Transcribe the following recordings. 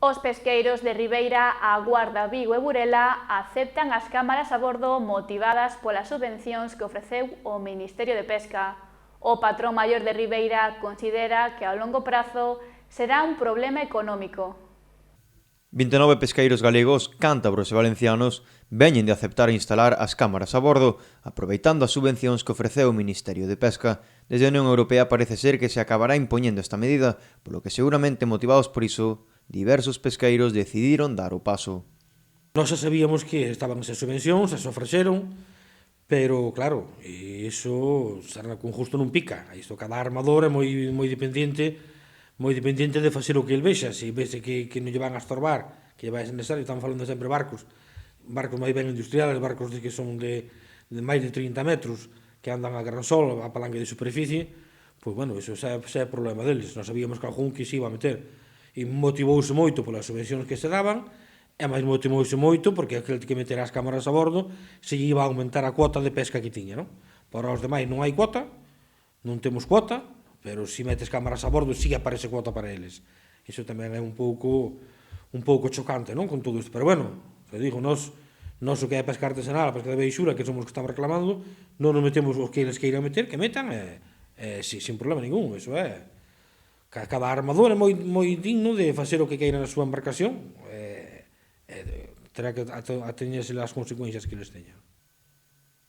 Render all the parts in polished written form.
Os pesqueiros de Ribeira, A Guarda, Vigo e Burela aceptan as cámaras a bordo motivadas polas subvencións que ofreceu o Ministerio de Pesca. O patrón maior de Ribeira considera que ao longo prazo será un problema económico. 29 pesqueiros galegos, cántabros e valencianos veñen de aceptar instalar as cámaras a bordo, aproveitando as subvencións que ofreceu o Ministerio de Pesca. Desde a Unión Europea parece ser que se acabará impoñendo esta medida, polo que seguramente motivados por iso, diversos pesqueiros decidiron dar o paso. Nós xa sabíamos que estaban esas subvencións, as ofreceron, pero claro, iso será con justo non pica. Isto cada armador é moi dependente de facer o que el vexa. Se vexe que non lle van a estorbar, que lle vai a ser necesario, estamos falando sempre barcos máis ben industriales, barcos que son de máis de 30 metros, que andan a gran sol, a palanca de superficie, pois bueno, iso xa é problema deles. Nós sabíamos que algún que se iba a meter. E motivouse moito polas subvencións que se daban, e máis motivouse moito porque aquel que meter as cámaras a bordo se lle iba a aumentar a cuota de pesca que tiña, non? Para os demais non hai cuota, non temos cuota, pero se metes cámaras a bordo si aparece cuota para eles. Iso tamén é un pouco chocante, non? Con todo isto. Pero bueno, te digo, nós o que é pesca artesanal, a pesca de beixura, que somos os que estamos reclamando, non nos metemos os que eles queiran meter, que metan, sin problema ningún. Iso é. Cada armador é moi digno de facer o que queira na súa embarcación, terá que ateñerse as consecuencias que les teñan.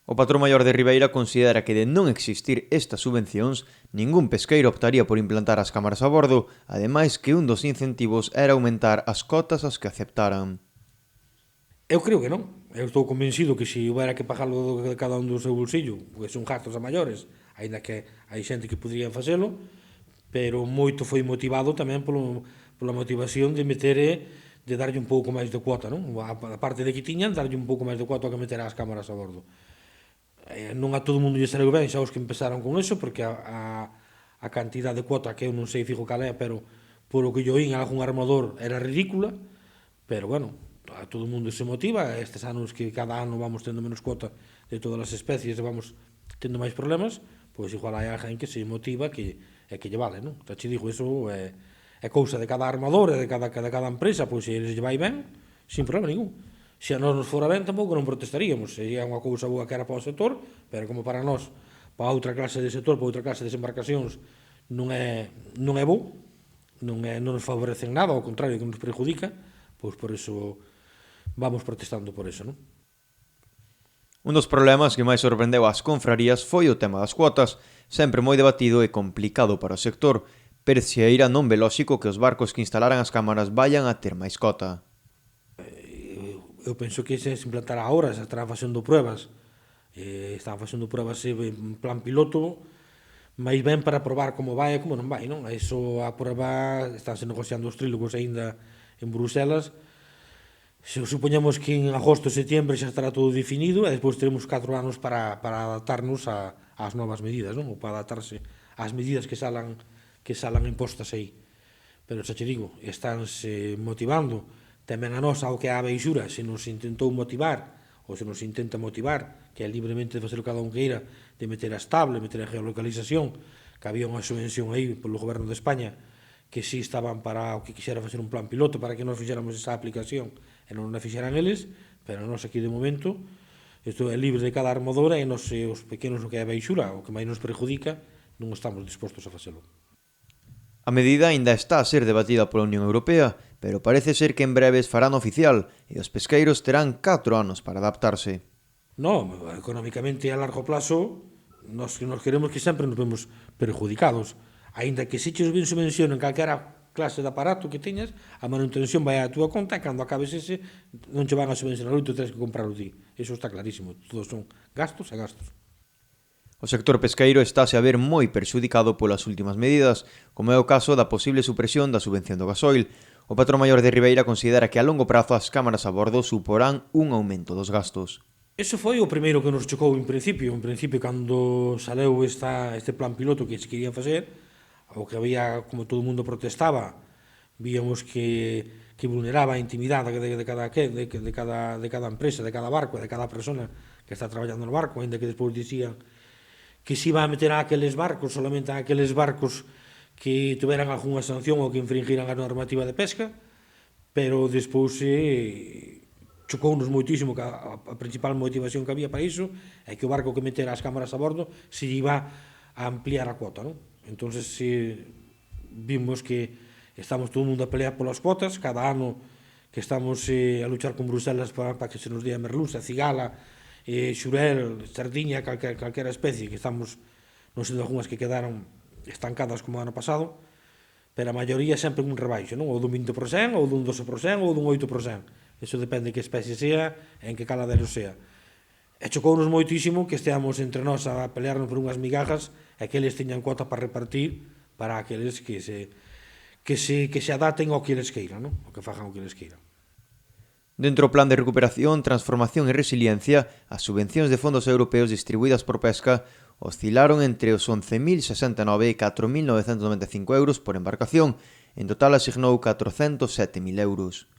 O patrón maior de Ribeira considera que de non existir estas subvencións, ningún pesqueiro optaría por implantar as cámaras a bordo, ademais que un dos incentivos era aumentar as cotas ás que aceptaran. Eu creo que non. Eu estou convencido que se houbera que pagarlo de cada un do seu bolsillo, pois son gastos a maiores, aínda que hai xente que podría facelo, pero moito foi motivado tamén pola motivación de de darlle un pouco máis de cuota, non? A parte de que tiñan, darlle un pouco máis de cuota ao que meter as cámaras a bordo. Non a todo mundo lle saiu ben xa os que empezaron con eso, porque a cantidad de cuota que eu non sei fijo cal é, pero polo que yo oín algún armador era ridícula, pero bueno, a todo mundo se motiva, estes anos que cada ano vamos tendo menos cuota de todas as especies e vamos tendo máis problemas, pois igual hai alguén que se motiva que lle vale, non? Xa che digo, iso é cousa de cada armador e de cada empresa, pois se eles lle vai ben, sin problema ningún. Se a nós nos fora ben, tampouco non protestaríamos, sería unha cousa boa que era para o sector, pero como para nós, para outra clase de sector, para outra clase de embarcacións, non é bo, non nos favorecen nada, ao contrario, que nos perjudica, pois por iso vamos protestando por iso, non? Un dos problemas que máis sorprendeu ás confrarías foi o tema das cuotas, sempre moi debatido e complicado para o sector. Percieira non ve lóxico que os barcos que instalaran as cámaras vayan a ter máis cota. Eu penso que se implantará agora, se estarán facendo pruebas, están facendo pruebas en plan piloto, máis ben para probar como vai e como non vai, non? Iso a prueba, estánse negociando os trílogos aínda en Bruselas. Se supoñamos que en agosto, setembro xa estará todo definido e despois teremos 4 anos para adaptarnos ás novas medidas, non? Ou para adaptarse ás medidas que salan impostas aí. Pero xa che digo, estánse motivando tamén a nós ao que é a beixura, se nos intentou motivar, ou se nos intenta motivar, que é libremente de facer o cada un queira, de meter a estable, meter a geolocalización, que había unha subvención aí polo goberno de España, que si estaban para o que quixera facer un plan piloto para que nos fixéramos esa aplicación e non a fixeran eles, pero nós aquí de momento, isto é libre de cada armadora e nos os pequenos o que é a beixura, o que máis nos perjudica, non estamos dispostos a facelo. A medida aínda está a ser debatida pola Unión Europea, pero parece ser que en breves farán oficial e os pesqueiros terán 4 anos para adaptarse. Non, económicamente a largo plazo, nos queremos que sempre nos vemos perjudicados. Aínda que se che subvencionen calquera clase de aparato que teñas, a manutención vai á túa conta e cando acabes ese, non che van a subvencionar e tu tens que comprarlo ti. Iso está clarísimo, todos son gastos e gastos. O sector pesqueiro estáse a ver moi perxudicado polas últimas medidas, como é o caso da posible supresión da subvención do gasoil. O patrón maior de Ribeira considera que a longo prazo as cámaras a bordo suporán un aumento dos gastos. Eso foi o primeiro que nos chocou en principio. En principio, cando saleu este plan piloto que se querían facer, o que había, como todo o mundo protestaba, víamos que vulneraba a intimidade de cada empresa, de cada barco, de cada persona que está traballando no barco, ainda que despois dicían que se iba a meter a aqueles barcos, solamente a aqueles barcos que tuveran algunha sanción ou que infringiran a normativa de pesca, pero despois chocounos moitísimo que a principal motivación que había para iso é que o barco que metera as cámaras a bordo se iba a ampliar a cuota, non? Entonces vimos que estamos todo o mundo a pelear polas cuotas, cada ano que estamos a luchar con Bruselas para que se nos dé a merluza, cigala, xurel, sardiña, calquera especie, que estamos, non sei de algunhas que quedaron estancadas como o ano pasado, pero a maioría sempre un rebaixo, non? Ou dun 20%, ou dun 12%, ou dun 8%. Eso depende de que especie sea e en que caladero sea. E chocounos moitísimo que esteamos entre nós a pelearnos por unhas migajas e que eles teñan cuota para repartir para aqueles que se adapten ao que eles queiran, non? O que fagan o que eles queiran. Dentro do Plan de Recuperación, Transformación e Resiliencia, as subvencións de fondos europeos distribuídas por pesca oscilaron entre os 11.069 e 4.995 euros por embarcación. En total asignou 407.000 euros.